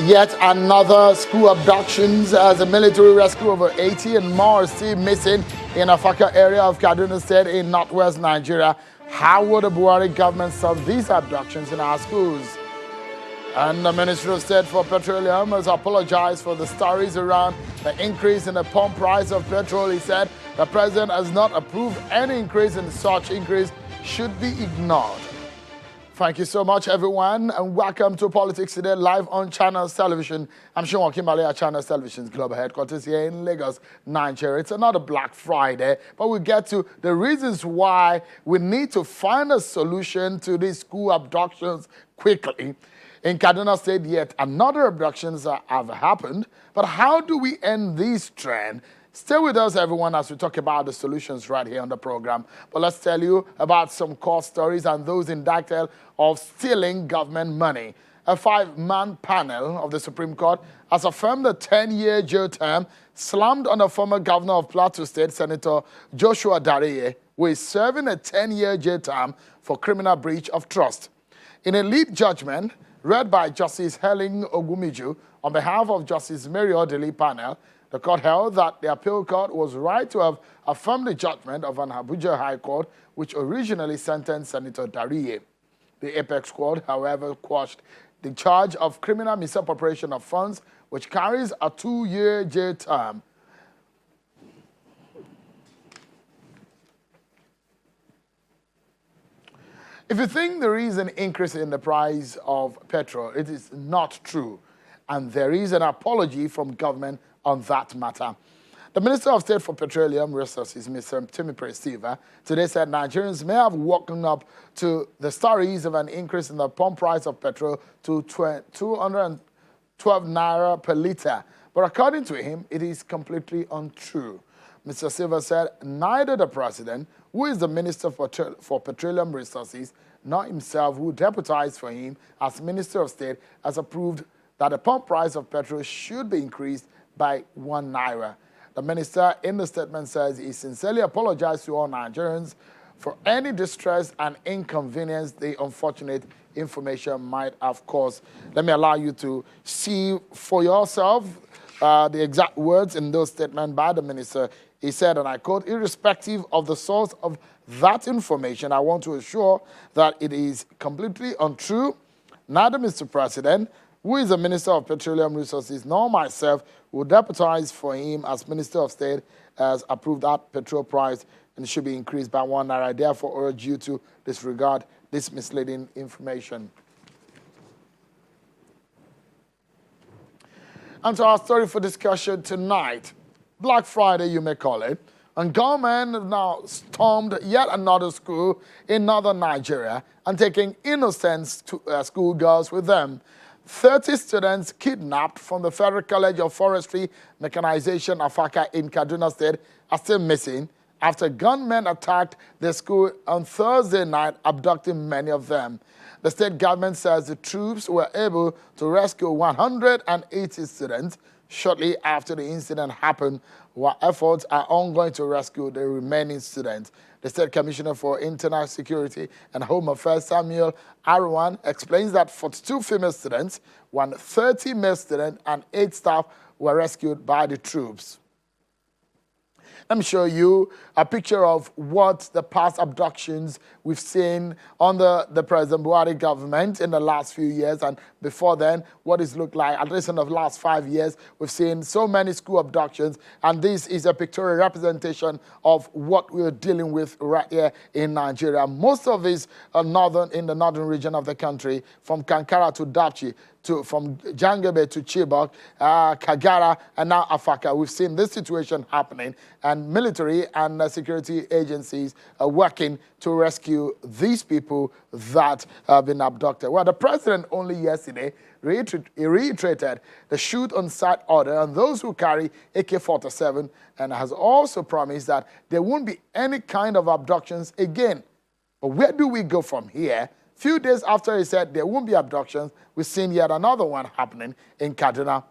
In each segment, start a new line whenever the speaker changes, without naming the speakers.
Yet another school abductions as a military rescue over 80 and more still missing in Afaka area of Kaduna State in northwest Nigeria. How would the Buhari government solve these abductions in our schools? And the Ministry of State for Petroleum has apologized for the stories around the increase in the pump price of petrol. He said the president has not approved any increase, and such increase should be ignored. Thank you so much, everyone, and welcome to Politics Today, live on Channels Television. I'm Sean Kimberley at Channels Television's global headquarters here in Lagos, Nigeria. It's another Black Friday, but we'll get to the reasons why we need to find a solution to these school abductions quickly. In Kaduna State, yet another abductions have happened, but how do we end this trend? Stay with us, everyone, as we talk about the solutions right here on the program. But let's tell you about some court stories and those indicted of stealing government money. A 5-man panel of the Supreme Court has affirmed a 10-year jail term slammed on the former governor of Plateau State, Senator Joshua Dariye, who is serving a 10-year jail term for criminal breach of trust. In a lead judgment read by Justice Helen Ogumiju on behalf of Justice Mary Odili panel, the court held that the appeal court was right to have affirmed the judgment of an Abuja High Court, which originally sentenced Senator Dariye. The Apex Court, however, quashed the charge of criminal misappropriation of funds, which carries a 2-year jail term. If you think there is an increase in the price of petrol, it is not true, and there is an apology from government on that matter. The Minister of State for Petroleum Resources, Mr. Timi Presiva, today said Nigerians may have woken up to the stories of an increase in the pump price of petrol to 212 naira per litre. But according to him, it is completely untrue. Mr. Silva said neither the President, who is the Minister for Petroleum Resources, nor himself, who deputized for him as Minister of State, has approved that the pump price of petrol should be increased by 1 naira. The minister in the statement says he sincerely apologized to all Nigerians for any distress and inconvenience the unfortunate information might have caused. Let me allow you to see for yourself the exact words in those statements by the minister. He said, and I quote, irrespective of the source of that information, I want to assure that it is completely untrue. Neither Mr. President, who is the Minister of Petroleum Resources, nor myself, who deputized for him as Minister of State, has approved that petrol price and it should be increased by 1 naira. I therefore urge you to disregard this misleading information. And to our story for discussion tonight, Black Friday, you may call it, and government have now stormed yet another school in northern Nigeria and taking innocent schoolgirls with them. 30 students kidnapped from the Federal College of Forestry Mechanization, Afaka, in Kaduna State are still missing after gunmen attacked the school on Thursday night, abducting many of them. The state government says the troops were able to rescue 180 students shortly after the incident happened, while efforts are ongoing to rescue the remaining students. The State Commissioner for Internal Security and Home Affairs, Samuel Arwan, explains that 42 female students, 130 male students, and 8 staff were rescued by the troops. Let me show you a picture of what the past abductions we've seen under the President Buhari government in the last few years, and before then, what it's looked like. At least in the last 5 years, we've seen so many school abductions, and this is a pictorial representation of what we're dealing with right here in Nigeria. Most of these are in the northern region of the country, from Kankara to Dapchi, from Jangebe to Chibok, Kagara, and now Afaka. We've seen this situation happening, and military and security agencies are working to rescue these people that have been abducted. Well, the president only yesterday reiterated the shoot-on-sight order on those who carry AK-47 and has also promised that there won't be any kind of abductions again. But where do we go from here? Few days after he said there won't be abductions, we've seen yet another one happening in Kaduna.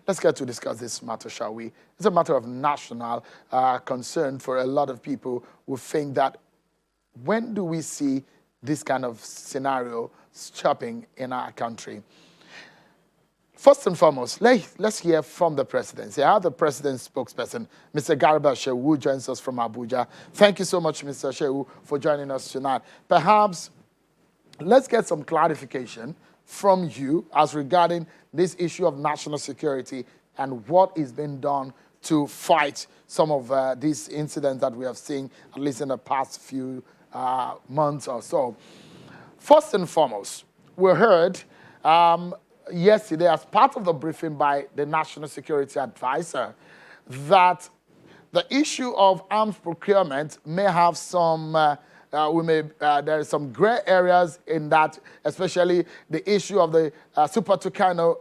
Let's get to discuss this matter, shall we? It's a matter of national concern for a lot of people who think that when do we see this kind of scenario stopping in our country. First and foremost, let's hear from the presidency. I have the president's spokesperson, Mr. Garba Shehu, who joins us from Abuja. Thank you so much, Mr. Shehu, for joining us tonight. Perhaps let's get some clarification from you as regarding this issue of national security and what is being done to fight some of these incidents that we have seen, at least in the past few months or so. First and foremost, we heard yesterday, as part of the briefing by the National Security Advisor, that the issue of arms procurement may have some, there are some gray areas in that, especially the issue of the Super Tucano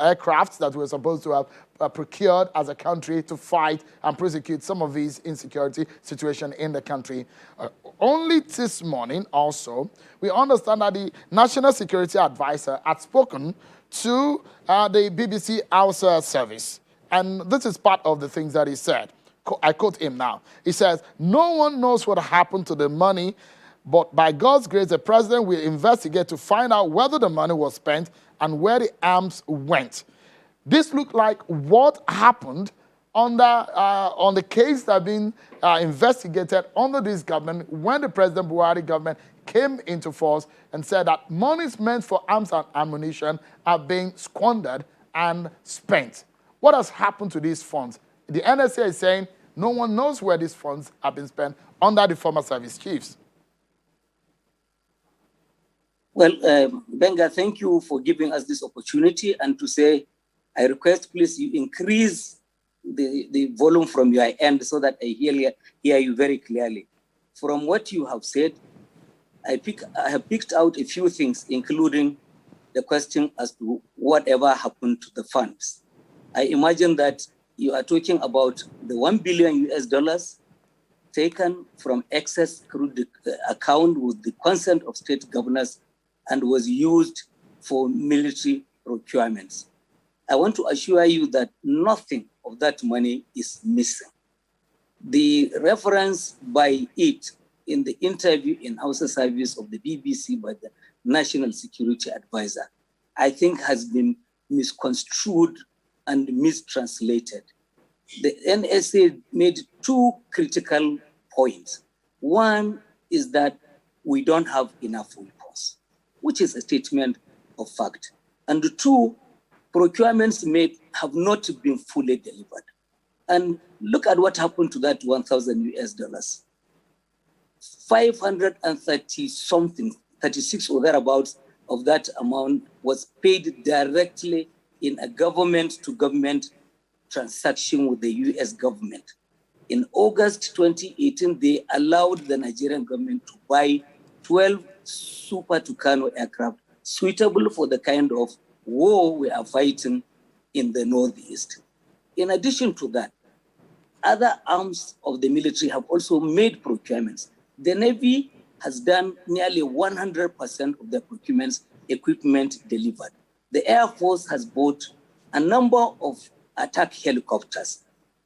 aircraft that we're supposed to have procured as a country to fight and prosecute some of these insecurity situations in the country. Only this morning also, we understand that the National Security Advisor had spoken to the BBC Hausa service. And this is part of the things that he said. I quote him now. He says, "No one knows what happened to the money, but by God's grace, the president will investigate to find out whether the money was spent and where the arms went." This looked like what happened on the case that been investigated under this government when the President Buhari government came into force and said that monies meant for arms and ammunition are being squandered and spent. What has happened to these funds? The NSA is saying no one knows where these funds have been spent under the former service chiefs.
Well, Benga, thank you for giving us this opportunity, and to say, I request please you increase the volume from your end so that I hear you very clearly. From what you have said, I have picked out a few things, including the question as to whatever happened to the funds. I imagine that you are talking about the $1 billion US taken from excess crude account with the consent of state governors and was used for military procurements. I want to assure you that nothing of that money is missing. The reference by it in the interview in Hausa service of the BBC by the National Security Advisor, I think has been misconstrued and mistranslated. The NSA made two critical points. One is that we don't have enough weapons, which is a statement of fact. And two, procurements made have not been fully delivered. And look at what happened to that 1,000 US. 530 something, 36 or thereabouts of that amount was paid directly in a government-to-government transaction with the US government. In August 2018, they allowed the Nigerian government to buy 12 Super Tucano aircraft suitable for the kind of war we are fighting in the Northeast. In addition to that, other arms of the military have also made procurements. The Navy has done nearly 100% of the procurements equipment delivered. The Air Force has bought a number of attack helicopters,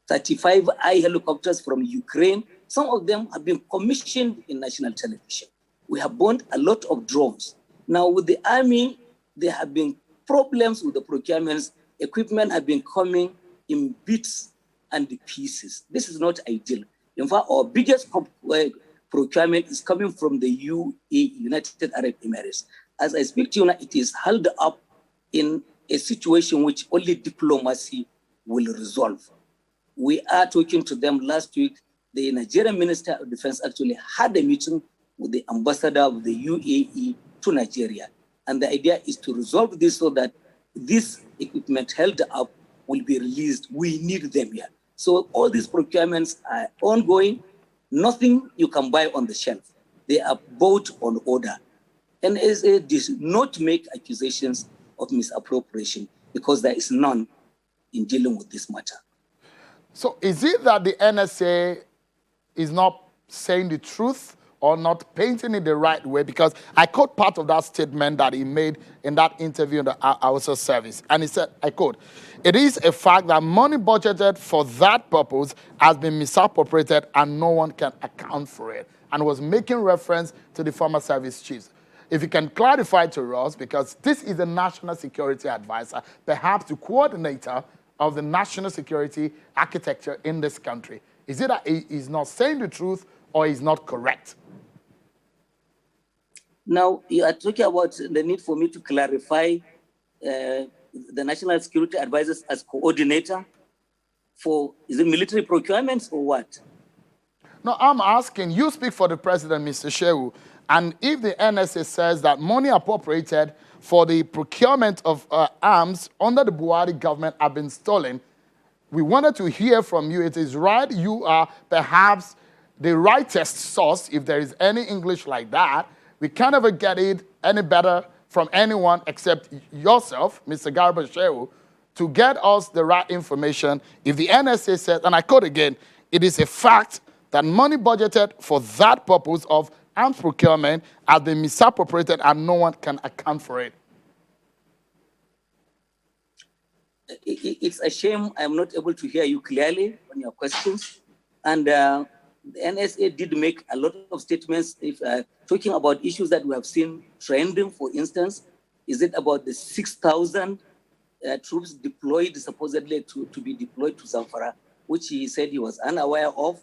35 helicopters from Ukraine. Some of them have been commissioned in national television. We have bought a lot of drones. Now with the Army, there have been problems with the procurements. Equipment have been coming in bits and pieces. This is not ideal. In fact, our biggest procurement is coming from the UAE, United Arab Emirates. As I speak to you now, it is held up in a situation which only diplomacy will resolve. We are talking to them last week. The Nigerian Minister of Defense actually had a meeting with the ambassador of the UAE to Nigeria. And the idea is to resolve this so that this equipment held up will be released. We need them here. So all these procurements are ongoing. Nothing you can buy on the shelf. They are bought on order. NSA does not make accusations of misappropriation because there is none in dealing with this matter.
So is it that the NSA is not saying the truth, or not painting it the right way, because I quote part of that statement that he made in that interview in the Hausa service. And he said, I quote, "It is a fact that money budgeted for that purpose has been misappropriated and no one can account for it." And was making reference to the former service chiefs. If you can clarify to us, because this is the National Security Advisor, perhaps the coordinator of the national security architecture in this country. Is it that he is not saying the truth or is not correct?
Now, you are talking about the need for me to clarify the National Security Advisors as coordinator for, is it military procurements or what?
No, I'm asking, you speak for the president, Mr. Shehu, and if the NSA says that money appropriated for the procurement of arms under the Buhari government have been stolen, we wanted to hear from you. It is right, you are perhaps the rightest source, if there is any English like that. We can't ever get it any better from anyone except yourself, Mr. Garba Shehu, to get us the right information. If the NSA says, and I quote again, "It is a fact that money budgeted for that purpose of arms procurement has been misappropriated and no one can account for it."
It's a shame I'm not able to hear you clearly on your questions. And the NSA did make a lot of statements if talking about issues that we have seen trending. For instance, is it about the 6,000 troops deployed, supposedly to be deployed to Zamfara, which he said he was unaware of?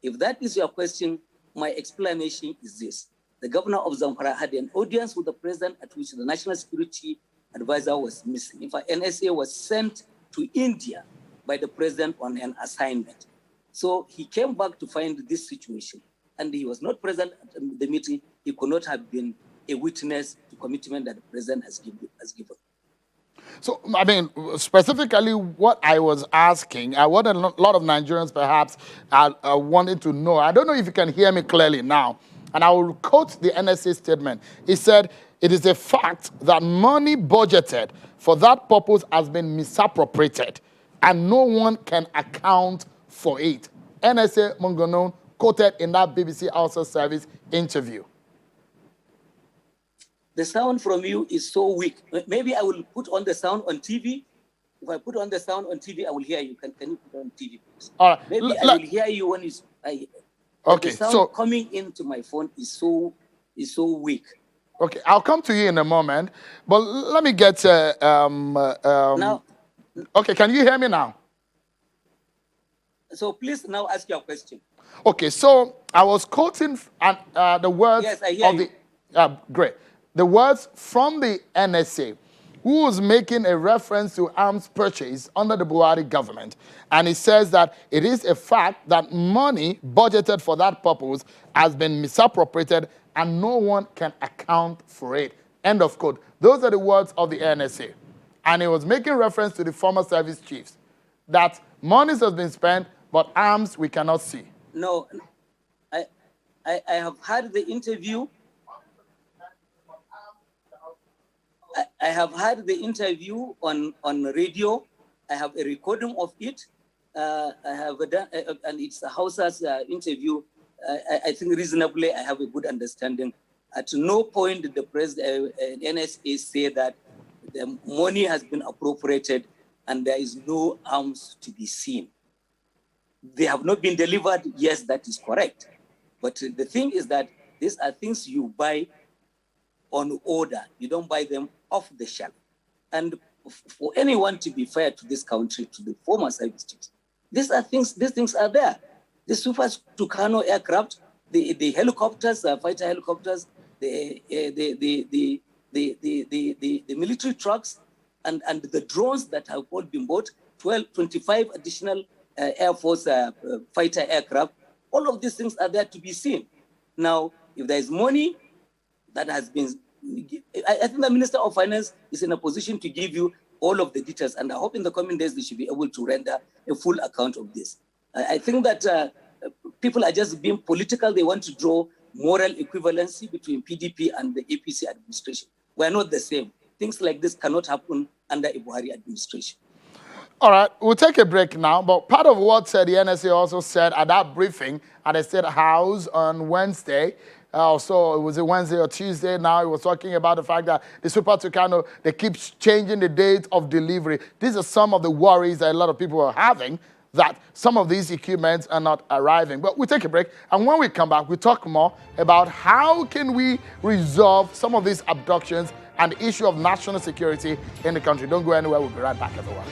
If that is your question, my explanation is this. The governor of Zamfara had an audience with the president at which the National Security Advisor was missing. In fact, NSA was sent to India by the president on an assignment. So he came back to find this situation, and he was not present at the meeting. He could not have been a witness to commitment that the president has given.
So, I mean, specifically what I was asking, what a lot of Nigerians perhaps wanted to know, I don't know if you can hear me clearly now, and I will quote the NSA statement. It said, "It is a fact that money budgeted for that purpose has been misappropriated, and no one can account for it." NSA Mongonon quoted in that BBC Hausa service interview.
The sound from you is so weak. Maybe I will put on the sound on TV. If I put on the sound on TV, I will hear you. Can you put on TV, please?
All right.
Maybe I will hear you when it's...
Okay,
the sound
so
coming into my phone is so weak.
okay, I'll come to you in a moment, but let me get
Now,
okay, can you hear me now?
so please now ask your question.
Okay, so I was quoting the words
Yes, I hear
of the great, the words from the NSA, who was making a reference to arms purchase under the Buhari government, and he says that it is a fact that money budgeted for that purpose has been misappropriated and no one can account for it. End of quote. Those are the words of the NSA. And he was making reference to the former service chiefs, that monies has been spent, but arms we cannot see.
No, I have had the interview. I have had the interview on radio. I have a recording of it. I have done, and it's a Hausa's interview. I think reasonably I have a good understanding. At no point did the president, NSA say that the money has been appropriated and there is no arms to be seen. They have not been delivered. Yes, that is correct. But the thing is that these are things you buy on order. You don't buy them off the shelf. And for anyone to be fair to this country, to the former service chiefs, these things are there. The Super Tucano aircraft, the helicopters, fighter helicopters, the military trucks, and the drones that have all been bought, 25 additional Air Force fighter aircraft, all of these things are there to be seen. Now, if there is money that has been, I think the Minister of Finance is in a position to give you all of the details, and I hope in the coming days they should be able to render a full account of this. I think that people are just being political. They want to draw moral equivalency between PDP and the APC administration. We are not the same. Things like this cannot happen under a Buhari administration.
All right, we'll take a break now, but part of what the NSA also said at that briefing at the State House on Wednesday, so it was a Wednesday or Tuesday now, it was talking about the fact that the Super Tucano, they keep changing the date of delivery. These are some of the worries that a lot of people are having, that some of these equipments are not arriving. But we'll take a break, and when we come back, we'll talk more about how can we resolve some of these abductions and the issue of national security in the country. Don't go anywhere, we'll be right back, everyone.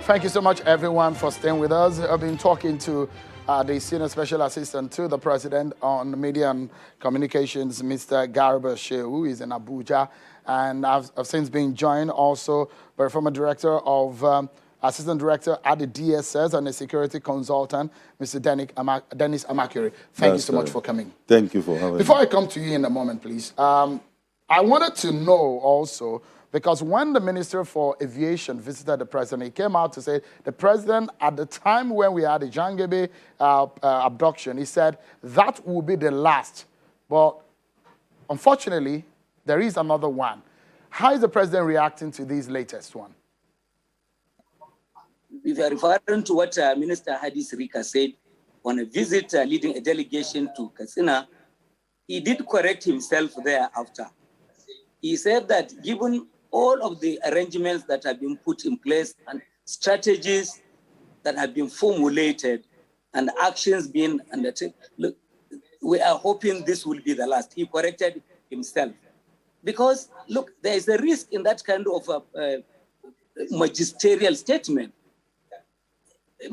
Thank you so much, everyone, for staying with us. I've been talking to the Senior Special Assistant to the President on Media and Communications, Mr. Garba Shehu, who is in Abuja. And I've since been joined also by the former Director of Assistant Director at the DSS and a security consultant, Mr. Dennis Amakuri. Thank you so much for coming.
Thank you for having me.
Before I come to you in a moment, please, I wanted to know also, because when the Minister for Aviation visited the President, he came out to say the President, at the time when we had the Jangebe abduction, he said that will be the last. But unfortunately, there is another one. How is the President reacting to this latest one?
If you are referring to what Minister Hadi Sirika said on a visit leading a delegation to Katsina, he did correct himself thereafter. He said that given all of the arrangements that have been put in place and strategies that have been formulated and actions being undertaken, look, we are hoping this will be the last. He corrected himself. Because, look, there is a risk in that kind of magisterial statement.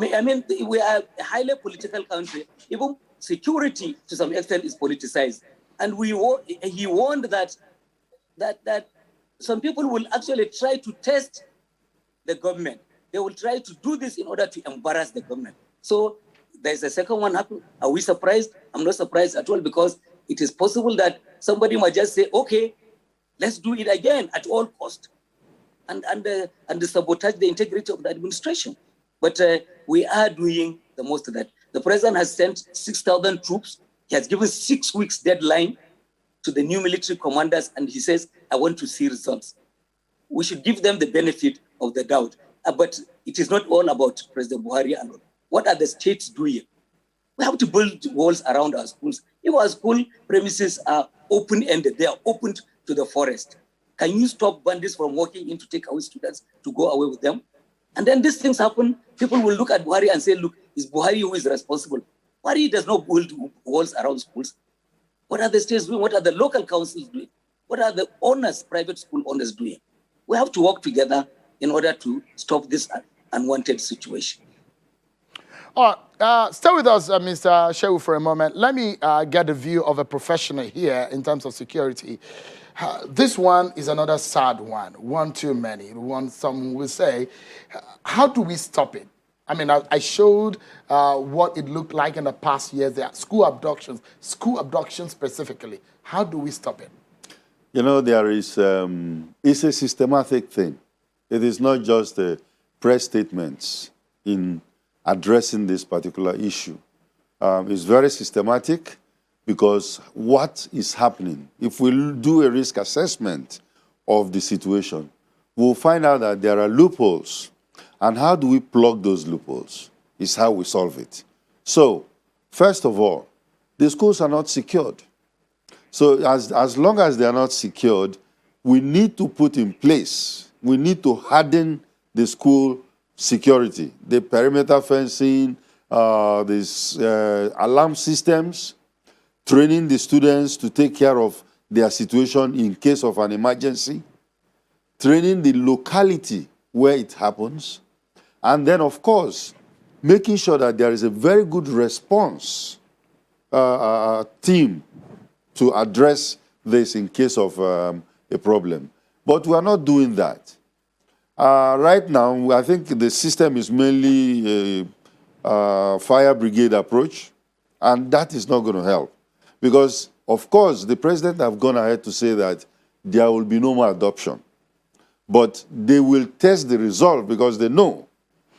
I mean, we are a highly political country. Even security, to some extent, is politicized. And he warned that some people will actually try to test the government. They will try to do this in order to embarrass the government. So there's a second one happen. Are we surprised? I'm not surprised at all, because it is possible that somebody might just say, okay, let's do it again at all cost, and sabotage the integrity of the administration. But we are doing the most of that. The President has sent 6,000 troops. He has given 6 weeks deadline to the new military commanders, and he says, I want to see results. We should give them the benefit of the doubt. But it is not all about President Buhari alone. What are the states doing? We have to build walls around our schools. If our school premises are open-ended, they are opened to the forest, can you stop bandits from walking in to take away students to go away with them? And then these things happen, people will look at Buhari and say, look, it's Buhari who is responsible. Buhari does not build walls around schools. What are the states doing? What are the local councils doing? What are the owners, private school owners doing? We have to work together in order to stop this unwanted situation.
Stay with us, Mr. Shehu, for a moment. Let me get the view of a professional here in terms of security. This one is another sad one too many. Some will say, how do we stop it? I mean, I showed what it looked like in the past years. There are school abductions specifically. How do we stop it?
You know, there is, it's a systematic thing. It is not just press statements in addressing this particular issue. It's very systematic, because what is happening, if we do a risk assessment of the situation, we'll find out that there are loopholes. And how do we plug those loopholes is how we solve it. So, first of all, the schools are not secured. So as long as they are not secured, we need to put in place, we need to harden the school security, the perimeter fencing, these alarm systems, training the students to take care of their situation in case of an emergency, training the locality where it happens, and then, of course, making sure that there is a very good response team to address this in case of a problem. But we are not doing that. Right now, I think the system is mainly a fire brigade approach, and that is not going to help. Because, of course, the president have gone ahead to say that there will be no more adoption. But they will test the result, because they know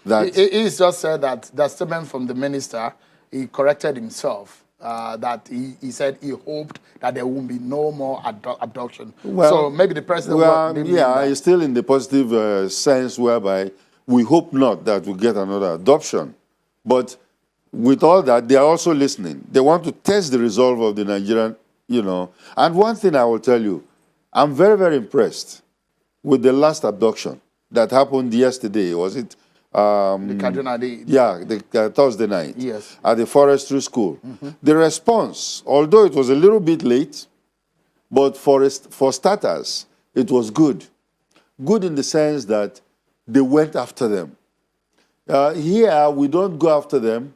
that...
He's just said that the statement from the minister, he corrected himself. that he said he hoped that there won't be no more abduction.
Well,
so maybe the president... didn't mean
yeah,
that.
it's still in the positive sense whereby we hope not that we get another adoption. But with all that, they are also listening. They want to test the resolve of the Nigerian, And one thing I will tell you, I'm very, very impressed with the last abduction that happened yesterday. Was it?
The Kaduna Day.
Yeah, the Thursday night.
Yes.
At the forestry school. The response, although it was a little bit late, but for starters, it was good. Good in the sense that they went after them. Here, we don't go after them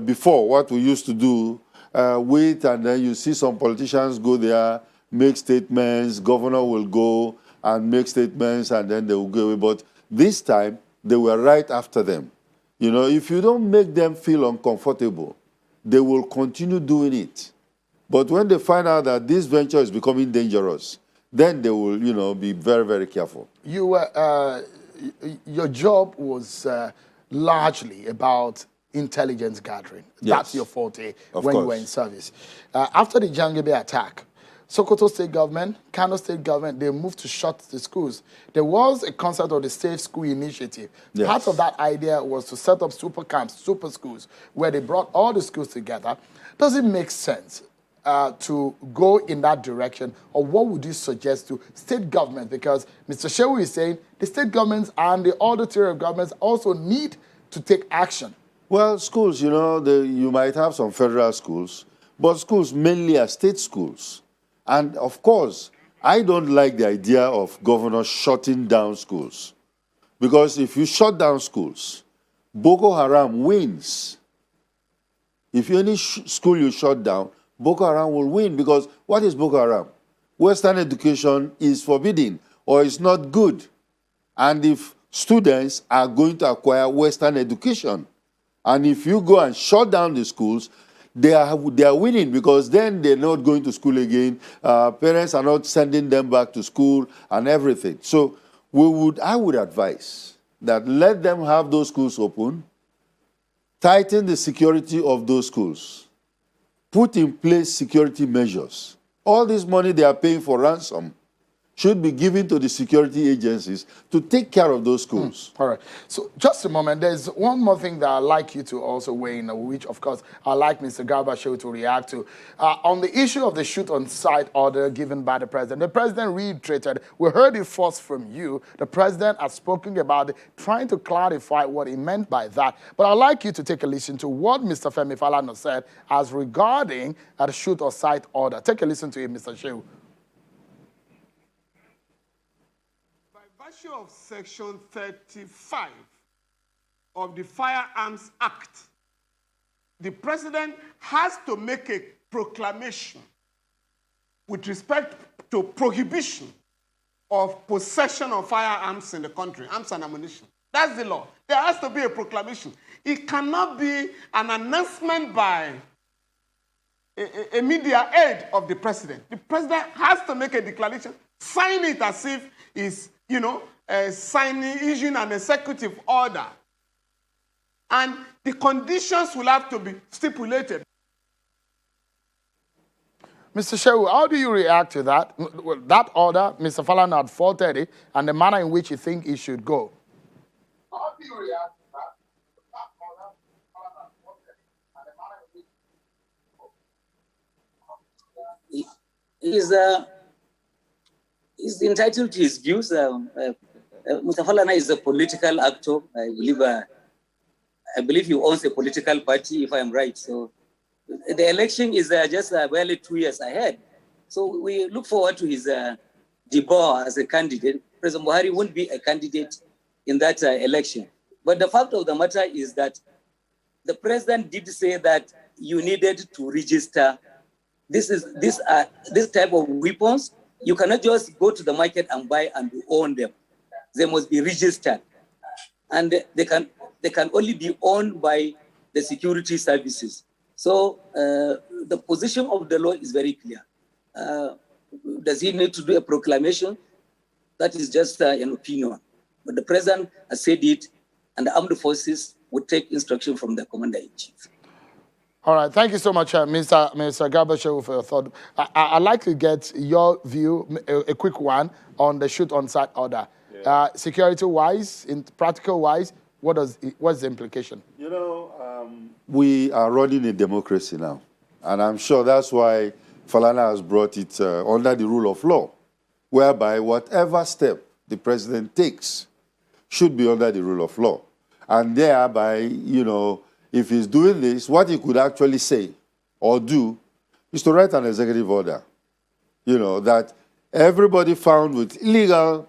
before, what we used to do, wait, and then you see some politicians go there, make statements, governor will go and make statements, and then they will go away. But this time, they were right after them. If you don't make them feel uncomfortable, they will continue doing it. But when they find out that this venture is becoming dangerous, then they will, be very, very careful.
Your job was largely about intelligence gathering.
Yes.
That's your forte
Of
when you
course.
were in service. After the Jangebe attack, Sokoto State Government, Kano State Government, they moved to shut the schools. There was a concept of the Safe School Initiative.
Yes.
Part of that idea was to set up super camps, super schools, where they brought all the schools together. Does it make sense to go in that direction, or what would you suggest to state governments? Because Mr. Shehu is saying the state governments and the other tier of governments also need to take action.
Well, schools, you might have some federal schools, but schools mainly are state schools. And of course, I don't like the idea of governors shutting down schools. Because if you shut down schools, Boko Haram wins. If any school you shut down, Boko Haram will win. Because what is Boko Haram? Western education is forbidden or is not good. And if students are going to acquire Western education, and if you go and shut down the schools, they are winning, because then they're not going to school again. Parents are not sending them back to school and everything. So I would advise that let them have those schools open, tighten the security of those schools, put in place security measures. All this money they are paying for ransom should be given to the security agencies to take care of those schools.
All right. So just a moment. There's one more thing that I'd like you to also weigh in, which, of course, I'd like Mr. Garba Shehu to react to. On the issue of the shoot-on-sight order given by the president reiterated, we heard it first from you, the president has spoken about it, trying to clarify what he meant by that. But I'd like you to take a listen to what Mr. Femi Falana said as regarding the shoot-on-sight order. Take a listen to him, Mr. Shehu.
Virtue of Section 35 of the Firearms Act, the president has to make a proclamation with respect to prohibition of possession of firearms in the country, arms and ammunition. That's the law. There has to be a proclamation. It cannot be an announcement by a media aide of the president. The president has to make a declaration, sign it as if it's issuing an executive order. And the conditions will have to be stipulated.
Mr. Shehu, how do you react to that? That order, Mr. Falana at 4:30, and the manner in which you think it should go? How do you react to that? That order, Mr. Falana at 4:30, and the manner in which it should go?
Is entitled to his views. Mr. Falana is a political actor. I believe he owns a political party, if I am right. So the election is just barely 2 years ahead. So we look forward to his debut as a candidate. President Buhari won't be a candidate in that election. But the fact of the matter is that the president did say that you needed to register this type of weapons. You cannot just go to the market and buy and own them. They must be registered. And they can only be owned by the security services. So the position of the law is very clear. Does he need to do a proclamation? That is just an opinion. But the president has said it, and the armed forces would take instruction from the commander-in-chief.
All right, thank you so much, Mr. Garba Shehu, for your thought. I'd like to get your view, a quick one, on the shoot on sight order. Security-wise, in practical-wise, what's the implication?
You know, we are running a democracy now, and I'm sure that's why Falana has brought it under the rule of law, whereby whatever step the president takes should be under the rule of law. And thereby, you know, if he's doing this, what he could actually say or do is to write an executive order, you know, that everybody found with illegal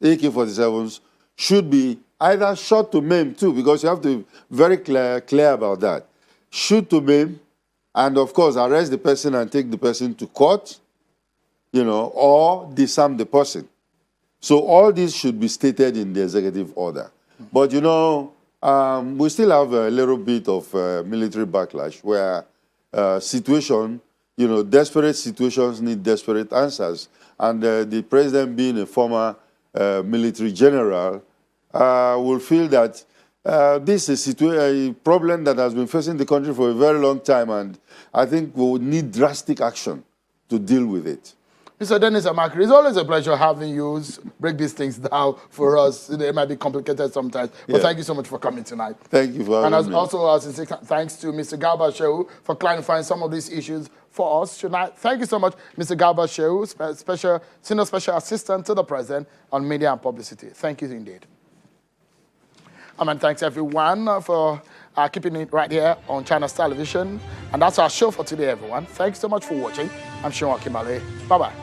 AK-47s should be either shot to maim too, because you have to be very clear about that. Shoot to maim, and of course arrest the person and take the person to court, you know, or disarm the person. So all this should be stated in the executive order. But, you know, we still have a little bit of military backlash where desperate situations need desperate answers. And the president, being a former military general, will feel that this is a problem that has been facing the country for a very long time, and I think we will need drastic action to deal with it.
Mr. Dennis Amakri, it's always a pleasure having you break these things down for us. They might be complicated sometimes, but thank you so much for coming tonight.
Thank you for having me.
And also, thanks to Mr. Garba Shehu for clarifying some of these issues for us tonight. Thank you so much, Mr. Garba Shehu, Senior Special Assistant to the President on Media and Publicity. Thank you indeed. And thanks everyone for keeping it right here on Channels Television. And that's our show for today, everyone. Thanks so much for watching. I'm Sean Kimale. Bye-bye.